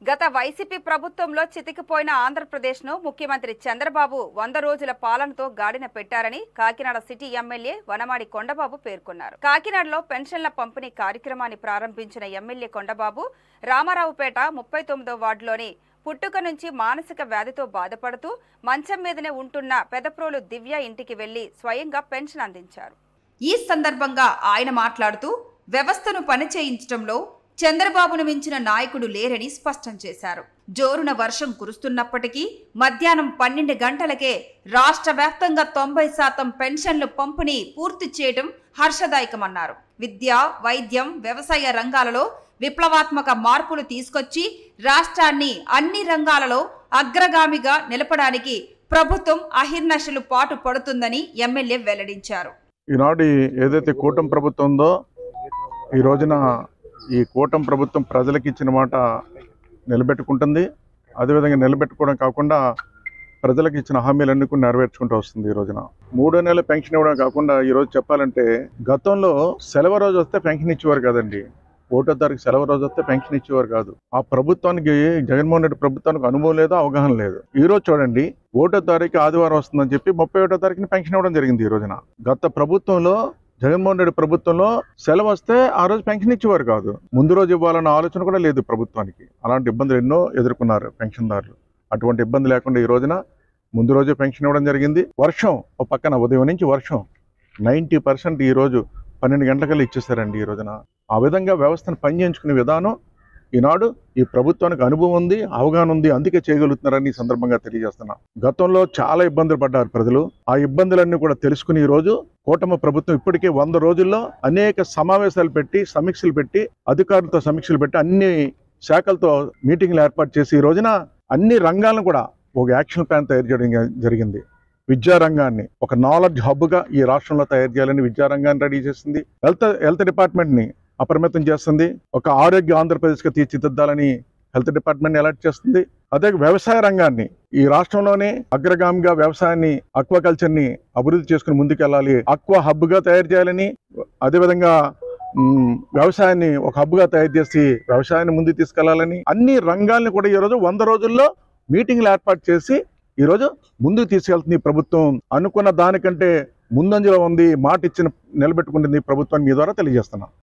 గత వైసీపీ ప్రభుత్వంలో చితికిపోయిన ఆంధ్రప్రదేశ్ను ముఖ్యమంత్రి చంద్రబాబు 100 రోజుల పాలనతో గాడిన పెట్టారని కాకినాడ సిటీ ఎమ్మెల్యే వనమాడి కొండబాబు పేర్కొన్నారు. కాకినాడలో పెన్షన్ల పంపిణీ కార్యక్రమాన్ని ప్రారంభించిన ఎమ్మెల్యే కొండబాబు రామారావుపేట 39వ వార్డులోని పుట్టుక నుంచి మానసిక వ్యాధితో బాధపడుతూ మంచం మీదనే ఉంటున్న పెదప్రోలు దివ్య ఇంటికి వెళ్లి స్వయంగా పెన్షన్ అందించారు. ఈ సందర్భంగా ఆయన మాట్లాడుతూ వ్యవస్థను పనిచేయించడంలో చంద్రబాబును మించిన నాయకుడు లేరని స్పష్టం చేశారు. జోరున వర్షం కురుస్తున్నప్పటికీ మధ్యాహ్నం 12 గంటలకే రాష్ట్ర వ్యాప్తంగా 90% పెన్షన్లు పంపిణీ పూర్తి చేయడం హర్షదాయకమన్నారు. విద్య, వైద్యం, వ్యవసాయ రంగాలలో విప్లవాత్మక మార్పులు తీసుకొచ్చి రాష్ట్రాన్ని అన్ని రంగాలలో అగ్రగామిగా నిలపడానికి ప్రభుత్వం అహిర్నిశలు పాటు పడుతుందని ఎమ్మెల్యే వెల్లడించారు. ఈనాడు ఏదైతే కూటమి ప్రభుత్వం ఉందో ఈ రోజున ఈ కూటమి ప్రభుత్వం ప్రజలకు ఇచ్చిన మాట నిలబెట్టుకుంటుంది. అదేవిధంగా నిలబెట్టుకోవడం కాకుండా ప్రజలకు ఇచ్చిన హామీలన్నీ కూడా నెరవేర్చుకుంటూ వస్తుంది. ఈ రోజున 3వ నెల పెన్షన్ ఇవ్వడం కాకుండా ఈరోజు చెప్పాలంటే గతంలో సెలవు రోజు వస్తే పెన్షన్ ఇచ్చేవారు కదండి. 1వ తారీఖు సెలవు రోజు వస్తే పెన్షన్ ఇచ్చేవారు కాదు. ఆ ప్రభుత్వానికి జగన్మోహన్ రెడ్డి ప్రభుత్వానికి అనుభవం లేదు, అవగాహన లేదు. ఈ రోజు చూడండి 1వ తారీఖు ఆదివారం వస్తుందని చెప్పి 31వ తారీఖున పెన్షన్ ఇవ్వడం జరిగింది. ఈ రోజున గత ప్రభుత్వంలో జగన్మోహన్ రెడ్డి ప్రభుత్వంలో సెలవు వస్తే ఆ రోజు పెన్షన్ ఇచ్చేవారు కాదు. ముందు రోజు ఇవ్వాలన్న ఆలోచన కూడా లేదు ప్రభుత్వానికి. అలాంటి ఇబ్బందులు ఎన్నో ఎదుర్కొన్నారు పెన్షన్దారులు. అటువంటి ఇబ్బంది లేకుండా ఈ రోజున ముందు రోజే పెన్షన్ ఇవ్వడం జరిగింది. వర్షం ఒక పక్కన ఉదయం నుంచి వర్షం 90% ఈ రోజు 12 గంటలకల్లా ఇచ్చేసారండి. ఈ రోజున ఆ విధంగా వ్యవస్థను పనిచేయించుకునే విధానం ఈనాడు ఈ ప్రభుత్వానికి అనుభవం ఉంది, అవగాహన ఉంది, అందుకే చేయగలుగుతున్నారని ఈ సందర్భంగా తెలియజేస్తున్నా. గతంలో చాలా ఇబ్బందులు పడ్డారు ప్రజలు. ఆ ఇబ్బందులన్నీ కూడా తెలుసుకుని ఈ రోజు కూటమి ప్రభుత్వం ఇప్పటికే 100 రోజుల్లో అనేక సమావేశాలు పెట్టి, సమీక్షలు పెట్టి, అధికారులతో సమీక్షలు పెట్టి, అన్ని శాఖలతో మీటింగ్లు ఏర్పాటు చేసి ఈ రోజున అన్ని రంగాలను కూడా ఒక యాక్షన్ ప్లాన్ తయారు చేయడం జరిగింది. విద్యారంగాన్ని ఒక నాలెడ్జ్ హబ్గా ఈ రాష్ట్రంలో తయారు చేయాలని విద్యారంగాన్ని రెడీ చేసింది. హెల్త్ డిపార్ట్మెంట్ని అప్రమత్తం చేస్తుంది. ఒక ఆరోగ్య ఆంధ్రప్రదేశ్గా తీర్చిదిద్దాలని హెల్త్ డిపార్ట్మెంట్ అలర్ట్ చేస్తుంది. అదే వ్యవసాయ రంగాన్ని ఈ రాష్ట్రంలోనే అగ్రగామిగా వ్యవసాయాన్ని, అక్వాకల్చర్ని అభివృద్ధి చేసుకుని ముందుకెళ్ళాలి, అక్వా హబ్గా తయారు చేయాలని, అదేవిధంగా వ్యవసాయాన్ని ఒక హబ్గా తయారు చేసి వ్యవసాయాన్ని ముందుకు తీసుకెళ్లాలని అన్ని రంగాల్ని కూడా ఈరోజు 100 రోజుల్లో మీటింగ్లు ఏర్పాటు చేసి ఈరోజు ముందుకు తీసుకెళ్తుంది. ప్రభుత్వం అనుకున్న దానికంటే ముందంజలో ఉంది, మాట ఇచ్చిన నిలబెట్టుకుంటుంది ప్రభుత్వాన్ని మీ ద్వారా తెలియజేస్తున్నాం.